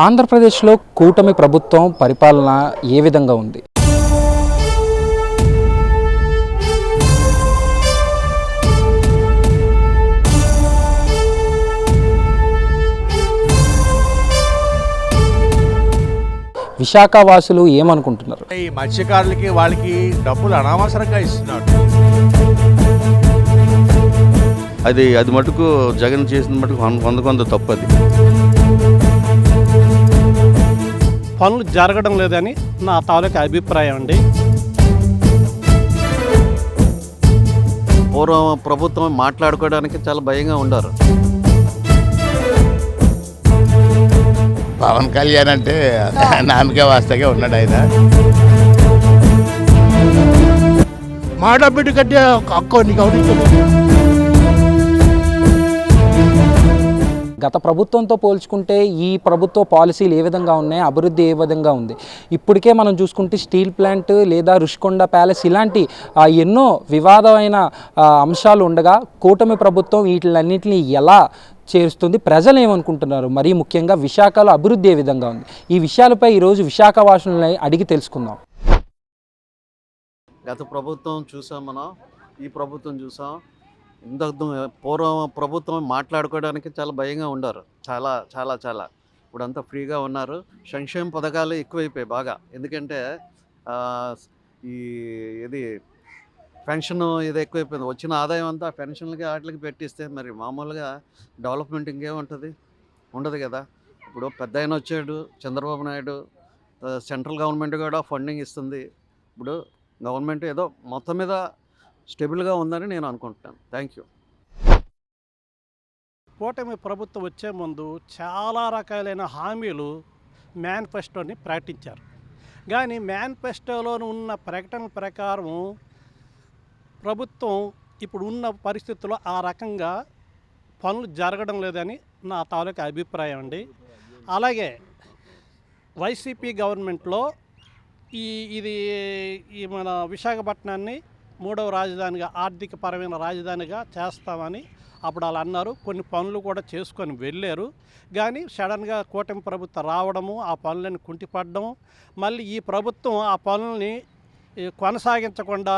ఆంధ్రప్రదేశ్లో కూటమి ప్రభుత్వం పరిపాలన ఏ విధంగా ఉంది? విశాఖ వాసులు ఏమనుకుంటున్నారు? ఈ మత్స్యకారులకి వాళ్ళకి డబ్బులు అనవసరంగా ఇస్తున్నారు. అది మటుకు జగన్ చేసిన మటుకు కొంత తప్పది. పనులు జరగడం లేదని నా తాలూకా అభిప్రాయం అండి. పూర్వం ప్రభుత్వం మాట్లాడుకోవడానికి చాలా భయంగా ఉండారు. పవన్ కళ్యాణ్ అంటే నామకే వాస్తగా ఉన్నాడు ఆయన. మాడబిడ్డ కట్టే హక్కు నీకు. గత ప్రభుత్వంతో పోల్చుకుంటే ఈ ప్రభుత్వ పాలసీలు ఏ విధంగా ఉన్నాయి, అభివృద్ధి ఏ విధంగా ఉంది? ఇప్పటికే మనం చూసుకుంటే స్టీల్ ప్లాంట్ లేదా రుషికొండ ప్యాలెస్ ఇలాంటి ఎన్నో వివాదమైన అంశాలు ఉండగా కూటమి ప్రభుత్వం వీటిలన్నింటినీ ఎలా చేరుస్తుంది, ప్రజలు ఏమనుకుంటున్నారు, మరీ ముఖ్యంగా విశాఖలో అభివృద్ధి ఏ విధంగా ఉంది? ఈ విషయాలపై ఈరోజు విశాఖ వాసులని అడిగి తెలుసుకుందాం. గత ప్రభుత్వం చూసాం, మనం ఈ ప్రభుత్వం చూసాం. పూర్వం ప్రభుత్వం మాట్లాడుకోవడానికి చాలా భయంగా ఉండారు. చాలా చాలా చాలా ఇప్పుడంతా ఫ్రీగా ఉన్నారు. సంక్షేమ పథకాలు ఎక్కువైపోయాయి బాగా. ఎందుకంటే ఇది పెన్షన్ ఇది ఎక్కువైపోయింది. వచ్చిన ఆదాయం అంతా పెన్షన్లకి వాటికి పెట్టిస్తే మరి మామూలుగా డెవలప్మెంట్ ఇంకేముంటుంది? ఉండదు కదా. ఇప్పుడు పెద్ద ఆయన వచ్చాడు చంద్రబాబు నాయుడు, సెంట్రల్ గవర్నమెంట్ కూడా ఫండింగ్ ఇస్తుంది. ఇప్పుడు గవర్నమెంట్ ఏదో మొత్తం మీద స్టేబుల్గా ఉందని నేను అనుకుంటున్నాను. Thank you. కూటమి ప్రభుత్వం వచ్చే ముందు చాలా రకాలైన హామీలు మేనిఫెస్టోని ప్రకటించారు. కానీ మేనిఫెస్టోలో ఉన్న ప్రకటన ప్రకారం ప్రభుత్వం ఇప్పుడు ఉన్న పరిస్థితుల్లో ఆ రకంగా పనులు జరగడం లేదని నా తాలూకా అభిప్రాయం అండి. అలాగే వైసీపీ గవర్నమెంట్లో ఇది మన విశాఖపట్నాన్ని 3వ రాజధానిగా, ఆర్థికపరమైన రాజధానిగా చేస్తామని అప్పుడు వాళ్ళు అన్నారు. కొన్ని పనులు కూడా చేసుకొని వెళ్ళారు. కానీ సడన్గా కూటమి ప్రభుత్వం రావడము, ఆ పనులను కుంటిపడడం, మళ్ళీ ఈ ప్రభుత్వం ఆ పనుల్ని కొనసాగించకుండా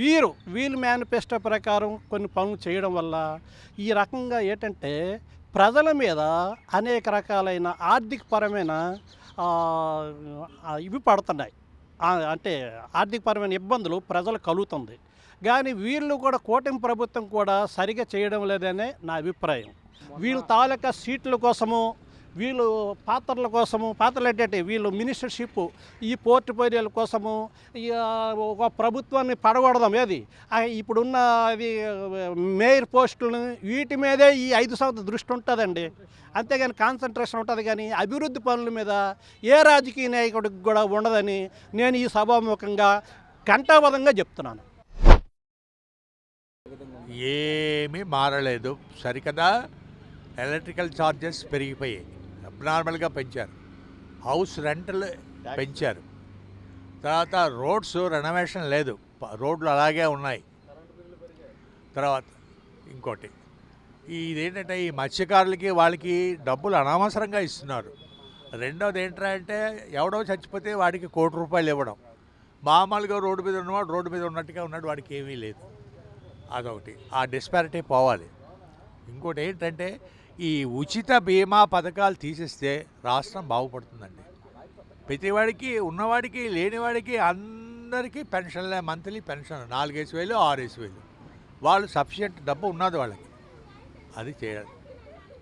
వీళ్ళు మేనిఫెస్టో ప్రకారం కొన్ని పనులు చేయడం వల్ల ఈ రకంగా ఏంటంటే ప్రజల మీద అనేక రకాలైన ఆర్థికపరమైన ఇవి పడుతున్నాయి. అంటే ఆర్థికపరమైన ఇబ్బందులు ప్రజలు కలుగుతుంది. కానీ వీళ్ళు కూడా కూటమి ప్రభుత్వం కూడా సరిగా చేయడం లేదనే నా అభిప్రాయం. వీళ్ళ తాలూకా సీట్ల కోసము, వీళ్ళు పాత్రలు ఏంటంటే వీళ్ళు మినిస్టర్షిప్, ఈ పోర్ట్ఫోలియోల కోసము ఒక ప్రభుత్వాన్ని పడగొడదాం. ఏది ఇప్పుడున్న అది మేయర్ పోస్టులను వీటి మీదే ఈ 5 సంవత్సరాల దృష్టి ఉంటుందండి. అంతేగాని కాన్సన్ట్రేషన్ ఉంటుంది. కానీ అభివృద్ధి పనుల మీద ఏ రాజకీయ నాయకుడికి కూడా ఉండదని నేను ఈ సభాముఖంగా ఘంటాబద్ధంగా చెప్తున్నాను. ఏమీ మారలేదు సరికదా. ఎలక్ట్రికల్ ఛార్జెస్ పెరిగిపోయాయి, అబ్నార్మల్గా పెంచారు. హౌస్ రెంట్లు పెంచారు. తర్వాత రోడ్స్ రెనోవేషన్ లేదు, రోడ్లు అలాగే ఉన్నాయి. తర్వాత ఇంకోటి ఇదేంటంటే ఈ మత్స్యకారులకి వాళ్ళకి డబ్బులు అనవసరంగా ఇస్తున్నారు. రెండవది ఏంటంటే ఎవడో చచ్చిపోతే వాడికి ₹1,00,00,000 ఇవ్వడం. మామూలుగా రోడ్డు మీద ఉన్నవాడు రోడ్డు మీద ఉన్నట్టుగా ఉన్నాడు, వాడికి ఏమీ లేదు. అదొకటి, ఆ డిస్పారిటీ పోవాలి. ఇంకోటి ఏంటంటే ఈ ఉచిత బీమా పథకాలు తీసేస్తే రాష్ట్రం బాగుపడుతుందండి. ప్రతివాడికి, ఉన్నవాడికి లేనివాడికి అందరికీ పెన్షన్లే, మంత్లీ పెన్షన్ 4,000 6,000. వాళ్ళు సఫిషియెంట్ డబ్బు ఉన్నది వాళ్ళకి, అది చేయాలి.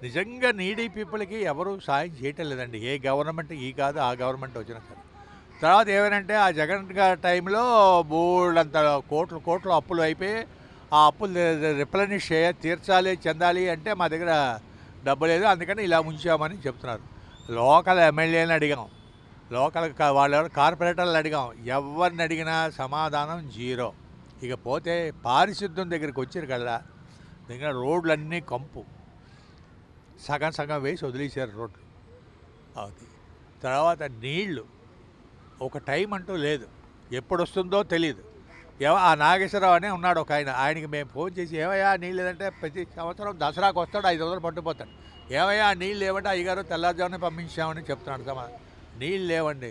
నిజంగా నీడీ పీపుల్కి ఎవరు సాయం చేయటం లేదండి. ఏ గవర్నమెంట్ ఈ కాదు ఆ గవర్నమెంట్ వచ్చినా సరే. తర్వాత ఏమనంటే ఆ జగన్ గారి టైంలో బోల్డంత కోట్లు అప్పులు అయిపోయి ఆ అప్పులు రిప్లెనిష్ తీర్చాలి, చెందాలి అంటే మా దగ్గర డబ్బు లేదు, అందుకని ఇలా ఉంచామని చెప్తున్నారు. లోకల్ ఎమ్మెల్యేని అడిగాం, లోకల్ వాళ్ళ కార్పొరేటర్లు అడిగాం, ఎవరిని అడిగినా సమాధానం జీరో. ఇక పోతే పారిశుద్ధ్యం దగ్గరికి వచ్చారు కదా, దగ్గర రోడ్లన్నీ కంపు, సగం వేసి వదిలేశారు రోడ్లు. అది తర్వాత నీళ్లు ఒక టైం అంటూ లేదు, ఎప్పుడు వస్తుందో తెలియదు. ఆ నాగేశ్వరరావు అనే ఉన్నాడు ఒక ఆయనకి మేము ఫోన్ చేసి ఏమయ్యా నీళ్ళు లేదంటే ప్రతి సంవత్సరం దసరాకు వస్తాడు 500 పట్టుకుపోతాడు. ఏమయ్యా నీళ్ళు లేవంటే అయ్యగారు తెల్లారుజామునే పంపించామని చెప్తున్నాడు కదా, నీళ్ళు లేవండి.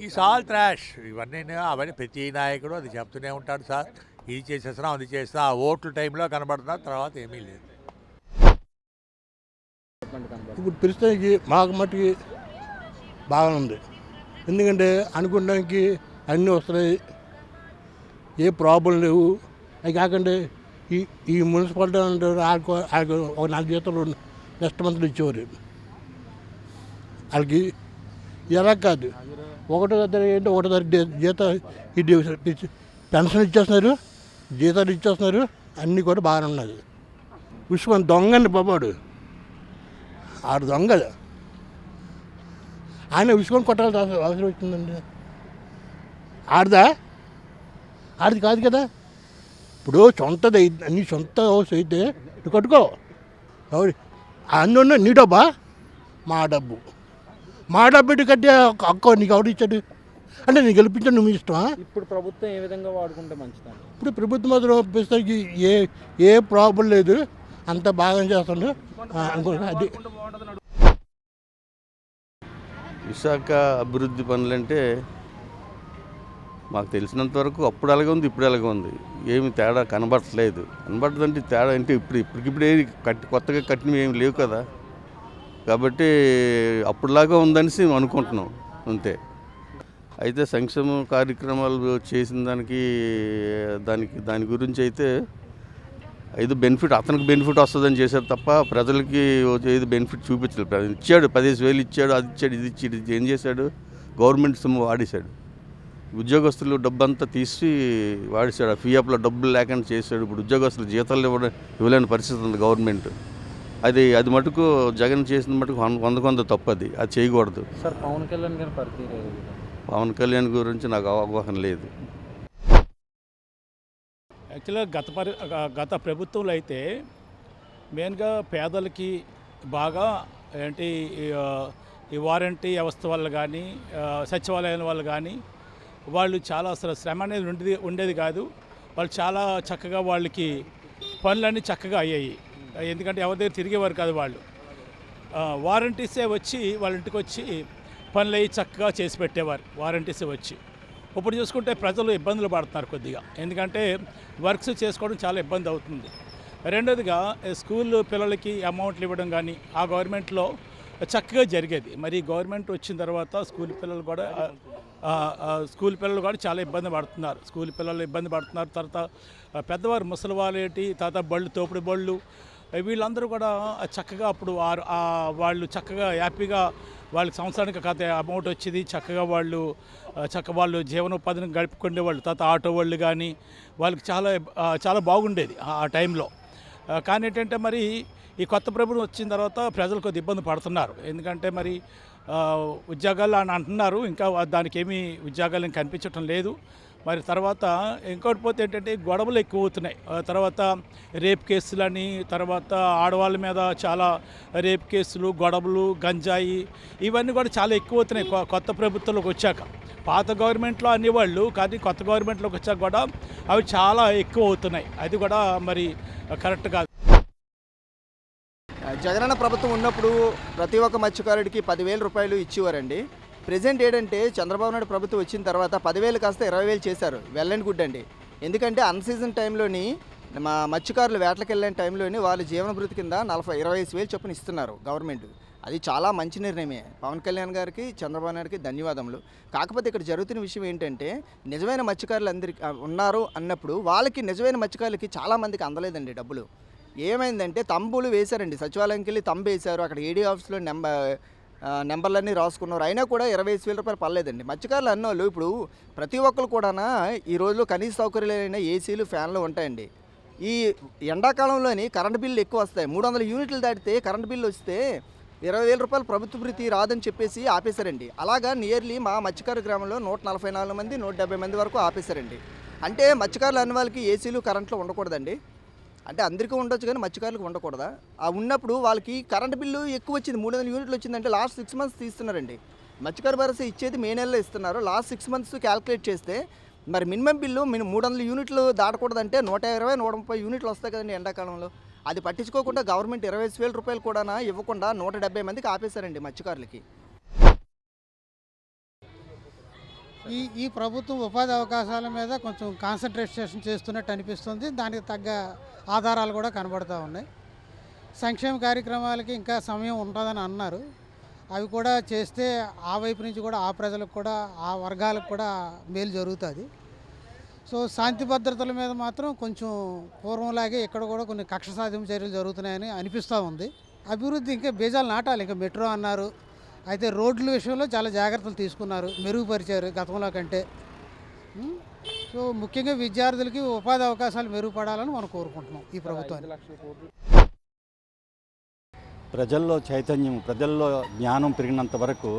ఈ సాల్ ట్రాష్ ఇవన్నీ అవన్నీ ప్రతి నాయకుడు అది చెప్తూనే ఉంటాడు, సార్ ఇది చేసేస్తున్నాం అది చేస్తా, ఆ ఓట్ల టైంలో కనబడుతున్నా, తర్వాత ఏమీ లేదు. ఇప్పుడు ప్రస్తుతానికి మాకు మట్టుకి బాగానే ఉంది. ఎందుకంటే అనుకోవడానికి అన్నీ వస్తున్నాయి, ఏ ప్రాబ్లం లేవు. అవి కాకుండా ఈ మున్సిపాలిటీ అంటారు ఒక 4 జీతాలు నెక్స్ట్ మంత్లు ఇచ్చేవారు. వాళ్ళకి ఎలా కాదు, ఒకటో జీతం పెన్షన్ ఇచ్చేస్తున్నారు, జీతాలు ఇచ్చేస్తున్నారు, అన్నీ కూడా బాగానే ఉన్నది. ఉస్మాన్ దొంగండి బాబాడు, ఆడు దొంగ. ఆయన ఉసుకొని కొట్టాల్సిన అవసరం వచ్చిందండి. ఆడిది కాదు కదా. ఇప్పుడు సొంతది నీ సొంత హౌస్ అయితే నువ్వు కట్టుకో. ఎవరి అందులో నీ డబ్బా, మా డబ్బు ఇటు కట్టే అక్క నీకు ఎవరు ఇచ్చాడు అంటే నీకు గెలిపించాడు, నువ్వు ఇష్టమా? ఇప్పుడు ప్రభుత్వం ఏ విధంగా వాడుకుంటే మంచిదండి? ఇప్పుడు ప్రభుత్వం మాత్రం ప్రస్తుతానికి ఏ ప్రాబ్లం లేదు, అంత బాగా చేస్తాడు అనుకుంటున్నా. అది విశాఖ అభివృద్ధి పనులంటే మాకు తెలిసినంత వరకు అప్పుడు అలాగే ఉంది, ఇప్పుడు అలాగే ఉంది. ఏమి తేడా కనబడదంటే తేడా అంటే ఇప్పటికిప్పుడు ఏమి కొత్తగా కట్టినవి ఏమి లేవు కదా. కాబట్టి అప్పుడులాగా ఉందనేసి మేము అనుకుంటున్నాం అంతే. అయితే సంక్షేమ కార్యక్రమాలు చేసిన దాని గురించి అయితే ఏదో బెనిఫిట్, అతనికి బెనిఫిట్ వస్తుందని చేశారు తప్ప ప్రజలకి ఏదో బెనిఫిట్ చూపించలేదు. ఇచ్చాడు 15,000 ఇచ్చాడు, అది ఇచ్చాడు, ఇది ఇచ్చాడు. ఇది ఏం చేశాడు? గవర్నమెంట్ సొమ్ము వాడేశాడు. ఉద్యోగస్తులు డబ్బంతా తీసి వాడేశాడు. ఆ ఫీఎఫ్లో డబ్బులు లేకుండా చేశాడు. ఇప్పుడు ఉద్యోగస్తులు జీతాలు ఇవ్వలేని పరిస్థితి ఉంది గవర్నమెంట్. అది మటుకు జగన్ చేసిన మటుకు 100 తప్పు. అది చేయకూడదు. సార్ పవన్ కళ్యాణ్ గారి పరిస్థితి, పవన్ కళ్యాణ్ గురించి నాకు అవగాహన లేదు. యాక్చువల్గా గత ప్రభుత్వంలో అయితే మెయిన్గా పేదలకి బాగా ఏంటి ఈ వారంటీ వ్యవస్థ వల్ల కానీ సచివాలయాల వల్ల కానీ వాళ్ళు చాలా అసలు శ్రమ అనేది ఉండేది కాదు. వాళ్ళు చాలా చక్కగా వాళ్ళకి పనులన్నీ చక్కగా అయ్యాయి. ఎందుకంటే ఎవరి దగ్గర తిరిగేవారు కాదు. వాళ్ళు వారంటీసే వచ్చి వాళ్ళ ఇంటికి వచ్చి పనులు అయ్యి చక్కగా చేసి పెట్టేవారు. వారంటీసే వచ్చి ఇప్పుడు చూసుకుంటే ప్రజలు ఇబ్బందులు పడుతున్నారు కొద్దిగా. ఎందుకంటే వర్క్స్ చేసుకోవడం చాలా ఇబ్బంది అవుతుంది. రెండోదిగా స్కూల్ పిల్లలకి అమౌంట్లు ఇవ్వడం కానీ ఆ గవర్నమెంట్లో చక్కగా జరిగేది. మరి గవర్నమెంట్ వచ్చిన తర్వాత స్కూల్ పిల్లలు కూడా చాలా ఇబ్బంది పడుతున్నారు. స్కూల్ పిల్లలు ఇబ్బంది పడుతున్నారు. తర్వాత పెద్దవారు ముసలి వాళ్ళేటి, తర్వాత తోపుడు బళ్ళు, వీళ్ళందరూ కూడా చక్కగా అప్పుడు వాళ్ళు చక్కగా హ్యాపీగా వాళ్ళకి సంవత్సరానికి అమౌంట్ వచ్చేది. చక్కగా వాళ్ళు జీవనోపాధిని గడుపుకునేవాళ్ళు. తర్వాత ఆటో వాళ్ళు కానీ వాళ్ళకి చాలా బాగుండేది ఆ టైంలో. కానీ ఏంటంటే మరి ఈ కొత్త ప్రభుత్వం వచ్చిన తర్వాత ప్రజలు కొద్ది ఇబ్బంది పడుతున్నారు. ఎందుకంటే మరి ఉద్యోగాలు అని అంటున్నారు, ఇంకా దానికి ఏమీ ఉద్యోగాలు కనిపించటం లేదు. మరి తర్వాత ఇంకోటి పోతే ఏంటంటే గొడవలు ఎక్కువ అవుతున్నాయి. తర్వాత రేప్ కేసులని, తర్వాత ఆడవాళ్ళ మీద చాలా రేప్ కేసులు, గొడవలు, గంజాయి ఇవన్నీ కూడా చాలా ఎక్కువ అవుతున్నాయి కొత్త ప్రభుత్వంలోకి వచ్చాక. పాత గవర్నమెంట్లో అనేవాళ్ళు, కానీ కొత్త గవర్నమెంట్లోకి వచ్చాక కూడా అవి చాలా ఎక్కువ అవుతున్నాయి. అది కూడా మరి కరెక్ట్ కాదు. జగనన్న ప్రభుత్వం ఉన్నప్పుడు ప్రతి ఒక్క మత్స్యకారుడికి 10,000 రూపాయలు ఇచ్చేవారండి. ప్రెజెంట్ ఏంటంటే చంద్రబాబు నాయుడు ప్రభుత్వం వచ్చిన తర్వాత 10,000 కాస్త 20,000 చేశారు. వెల్ అండ్ గుడ్ అండి. ఎందుకంటే అన్సీజన్ టైంలోని మా మత్స్యకారులు వేటలకు వెళ్ళిన టైంలోని వాళ్ళు జీవనభృతి కింద 25,000 చొప్పున ఇస్తున్నారు గవర్నమెంట్. అది చాలా మంచి నిర్ణయమే. పవన్ కళ్యాణ్ గారికి, చంద్రబాబు నాయుడుకి ధన్యవాదములు. కాకపోతే ఇక్కడ జరుగుతున్న విషయం ఏంటంటే నిజమైన మత్స్యకారులు అందరికీ ఉన్నారు అన్నప్పుడు వాళ్ళకి, నిజమైన మత్స్యకారులకి చాలామందికి అందలేదండి డబ్బులు. ఏమైందంటే తంబులు వేశారండి, సచివాలయంకి వెళ్ళి తంబు వేశారు. అక్కడ ఏడీ ఆఫీస్లో నెంబర్లన్నీ రాసుకున్నారు. అయినా కూడా 25,000 రూపాయలు పర్లేదండి. మత్స్యకారులు అన్నోళ్ళు ఇప్పుడు ప్రతి ఒక్కరు కూడా ఈ రోజులో కనీస సౌకర్యాలైన ఏసీలు, ఫ్యాన్లు ఉంటాయండి. ఈ ఎండాకాలంలోని కరెంటు బిల్లు ఎక్కువ వస్తాయి. 300 యూనిట్లు దాటితే కరెంటు బిల్లు వస్తే 20,000 రూపాయలు ప్రభుత్వ భృతి రాదని చెప్పేసి ఆపేశారండి. అలాగా నియర్లీ మా మత్స్యకారు గ్రామంలో 144 మంది, 170 మంది వరకు ఆపేశారండి. అంటే మత్స్యకారులు అన్న వాళ్ళకి ఏసీలు, కరెంట్లు ఉండకూడదండి. అంటే అందరికీ ఉండొచ్చు కానీ మత్స్యకారులకు ఉండకూడదా? ఆ ఉన్నప్పుడు వాళ్ళకి కరెంటు బిల్లు ఎక్కువ వచ్చింది. 300 యూనిట్లు వచ్చిందంటే లాస్ట్ 6 మంత్స్ తీస్తున్నారండి. మత్స్యకారు భరోసా ఇచ్చేది మే నెలలో ఇస్తున్నారు. లాస్ట్ 6 మంత్స్ క్యాల్కులేట్ చేస్తే మరి మినిమం బిల్లు 300 యూనిట్లు దాటకూడదంటే 120, 130 యూనిట్లు వస్తాయి కదండి ఎండాకాలంలో. అది పట్టించుకోకుండా గవర్నమెంట్ 25,000 రూపాయలు కూడా ఇవ్వకుండా 170 మందికి ఆపేశారండి మత్స్యకారులకి. ఈ ప్రభుత్వం ఉపాధి అవకాశాల మీద కొంచెం కాన్సన్ట్రేషన్ చేస్తున్నట్టు అనిపిస్తుంది. దానికి తగ్గ ఆధారాలు కూడా కనబడుతూ ఉన్నాయి. సంక్షేమ కార్యక్రమాలకి ఇంకా సమయం ఉంటుందని అన్నారు. అవి కూడా చేస్తే ఆ వైపు నుంచి కూడా ఆ ప్రజలకు కూడా ఆ వర్గాలకు కూడా మేలు జరుగుతుంది. సో శాంతి భద్రతల మీద మాత్రం కొంచెం పూర్వంలాగే ఇక్కడ కూడా కొన్ని కక్ష సాధింపు చర్యలు జరుగుతున్నాయని అనిపిస్తూ ఉంది. అభివృద్ధి ఇంకా బీజాలు నాటాలి. ఇంకా మెట్రో అన్నారు, అయితే రోడ్ల విషయంలో చాలా జాగ్రత్తలు తీసుకున్నారు, మెరుగుపరిచారు గతంలో కంటే. సో ముఖ్యంగా విద్యార్థులకి ఉపాధి అవకాశాలు మెరుగుపడాలని మనం కోరుకుంటున్నాం ఈ ప్రభుత్వాన్ని. ప్రజల్లో చైతన్యం, ప్రజల్లో జ్ఞానం పెరిగినంత వరకు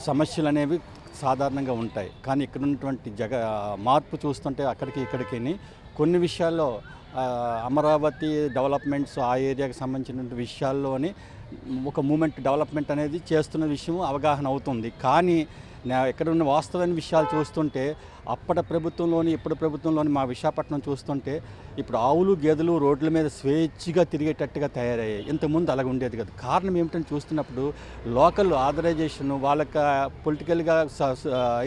సమస్యలు అనేవి సాధారణంగా ఉంటాయి. కానీ ఇక్కడ ఉన్నటువంటి మార్పు చూస్తుంటే అక్కడికి ఇక్కడికి కొన్ని విషయాల్లో అమరావతి డెవలప్మెంట్స్ ఆ ఏరియాకి సంబంధించిన విషయాల్లోని ఒక మూమెంట్ డెవలప్మెంట్ అనేది చేస్తున్న విషయం అవగాహన అవుతుంది. కానీ ఇక్కడ ఉన్న వాస్తవమైన విషయాలు చూస్తుంటే అప్పటి ప్రభుత్వంలోని ఇప్పుడు ప్రభుత్వంలోని మా విశాఖపట్నం చూస్తుంటే ఇప్పుడు ఆవులు గేదెలు రోడ్ల మీద స్వేచ్ఛగా తిరిగేటట్టుగా తయారయ్యాయి. ఇంతకుముందు అలాగ ఉండేది కదా. కారణం ఏమిటని చూస్తున్నప్పుడు లోకల్ ఆథరైజేషన్, వాళ్ళకి పొలిటికల్గా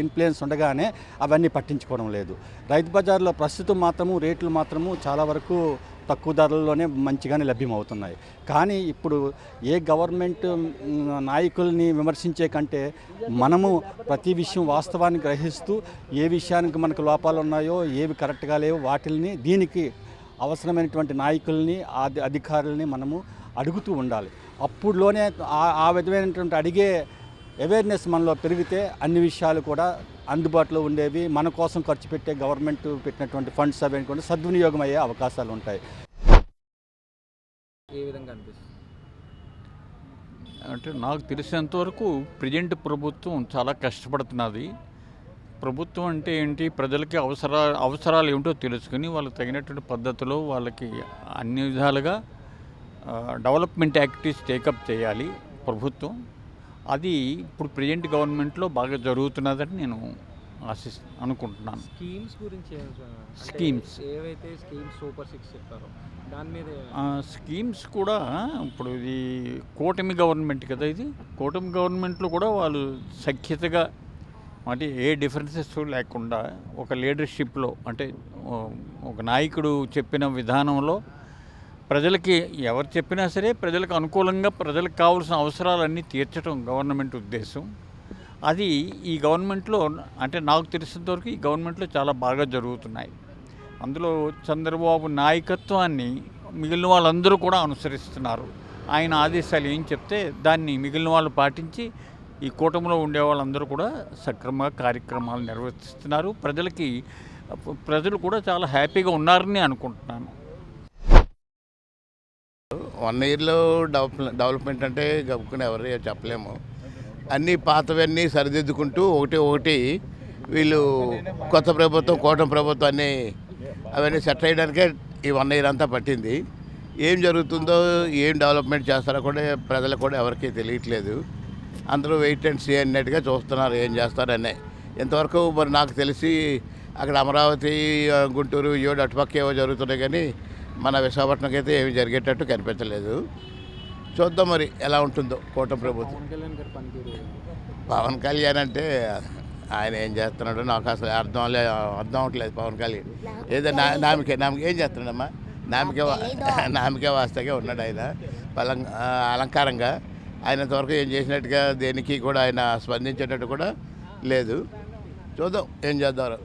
ఇన్ఫ్లుయెన్స్ ఉండగానే అవన్నీ పట్టించుకోవడం లేదు. రైతు బజార్లో ప్రస్తుతం మాత్రము రేట్లు మాత్రము చాలా వరకు తక్కువ ధరల్లోనే మంచిగానే లభ్యమవుతున్నాయి. కానీ ఇప్పుడు ఏ గవర్నమెంట్ నాయకుల్ని విమర్శించే కంటే మనము ప్రతి విషయం వాస్తవాన్ని గ్రహిస్తూ ఏ విషయానికి మనకు లోపాలు ఉన్నాయో, ఏవి కరెక్ట్గా లేవో వాటిల్ని దీనికి అవసరమైనటువంటి నాయకుల్ని అధికారులని మనము అడుగుతూ ఉండాలి. అప్పుడులోనే ఆ విధమైనటువంటి అడిగే అవేర్నెస్ మనలో పెరిగితే అన్ని విషయాలు కూడా అందుబాటులో ఉండేవి. మన కోసం ఖర్చు పెట్టే గవర్నమెంట్ పెట్టినటువంటి ఫండ్స్ అవి కూడా సద్వినియోగం అయ్యే అవకాశాలు ఉంటాయి. ఏ విధంగా అనిపిస్తుంది అంటే నాకు తెలిసినంతవరకు ప్రజెంట్ ప్రభుత్వం చాలా కష్టపడుతున్నది. ప్రభుత్వం అంటే ఏంటి, ప్రజలకి అవసరాలు ఏమిటో తెలుసుకుని వాళ్ళకి తగినటువంటి పద్ధతిలో వాళ్ళకి అన్ని విధాలుగా డెవలప్మెంట్ యాక్టివిటీస్ టేకప్ చేయాలి ప్రభుత్వం. అది ఇప్పుడు ప్రజెంట్ గవర్నమెంట్లో బాగా జరుగుతున్నదని నేను అనుకుంటున్నాను. స్కీమ్స్ గురించి ఏవైతే స్కీమ్స్ సూపర్ 6 చెప్పారో దాని మీద స్కీమ్స్ కూడా ఇప్పుడు ఇది కూటమి గవర్నమెంట్ కదా, ఇది కూటమి గవర్నమెంట్లో కూడా వాళ్ళు సఖ్యతగా అంటే ఏ డిఫరెన్సెస్ లేకుండా ఒక లీడర్షిప్లో అంటే ఒక నాయకుడు చెప్పిన విధానంలో ప్రజలకి ఎవరు చెప్పినా సరే ప్రజలకు అనుకూలంగా ప్రజలకు కావాల్సిన అవసరాలన్నీ తీర్చడం గవర్నమెంట్ ఉద్దేశం. అది ఈ గవర్నమెంట్లో అంటే నాకు తెలిసినంతవరకు ఈ గవర్నమెంట్లో చాలా బాగా జరుగుతున్నాయి. అందులో చంద్రబాబు నాయకత్వాన్ని మిగిలిన వాళ్ళందరూ కూడా అనుసరిస్తున్నారు. ఆయన ఆదేశాలు ఏం చెప్తే దాన్ని మిగిలిన వాళ్ళు పాటించి ఈ కూటమిలో ఉండే వాళ్ళందరూ కూడా సక్రమంగా కార్యక్రమాలు నిర్వర్తిస్తున్నారు. ప్రజలు కూడా చాలా హ్యాపీగా ఉన్నారని అనుకుంటున్నాను. 1 ఇయర్లో డెవలప్మెంట్ అంటే గబుక్కుని ఎవరు చెప్పలేము. అన్నీ పాతవన్నీ సరిదిద్దుకుంటూ ఒకటి వీళ్ళు కొత్త ప్రభుత్వం కూటమి ప్రభుత్వం అవన్నీ సెట్ అయ్యడానికే ఈ 1 ఇయర్ అంతా పట్టింది. ఏం జరుగుతుందో ఏం డెవలప్మెంట్ చేస్తారో కూడా ప్రజలకు కూడా ఎవరికీ తెలియట్లేదు. అందరూ వెయిట్ అండ్ సీ అన్నట్టుగా చూస్తున్నారు ఏం చేస్తారనే. ఇంతవరకు మరి నాకు తెలిసి అక్కడ అమరావతి, గుంటూరు, అటుపక్క ఏవో జరుగుతున్నాయి కానీ మన విశాఖపట్నంకి అయితే ఏమి జరిగేటట్టు కనిపించలేదు. చూద్దాం మరి ఎలా ఉంటుందో కూటమి ప్రభుత్వం. పవన్ కళ్యాణ్ అంటే ఆయన ఏం చేస్తున్నాడో నాకు అసలు అర్థం అవ్వట్లేదు. పవన్ కళ్యాణ్ ఏదో నామికే ఏం చేస్తున్నాడమ్మా, నామికే వాస్తగా ఉన్నాడు ఆయన అలంకారంగా. ఆయనంతవరకు ఏం చేసినట్టుగా దేనికి కూడా ఆయన స్పందించేటట్టు కూడా లేదు. చూద్దాం ఏం చేద్దాం.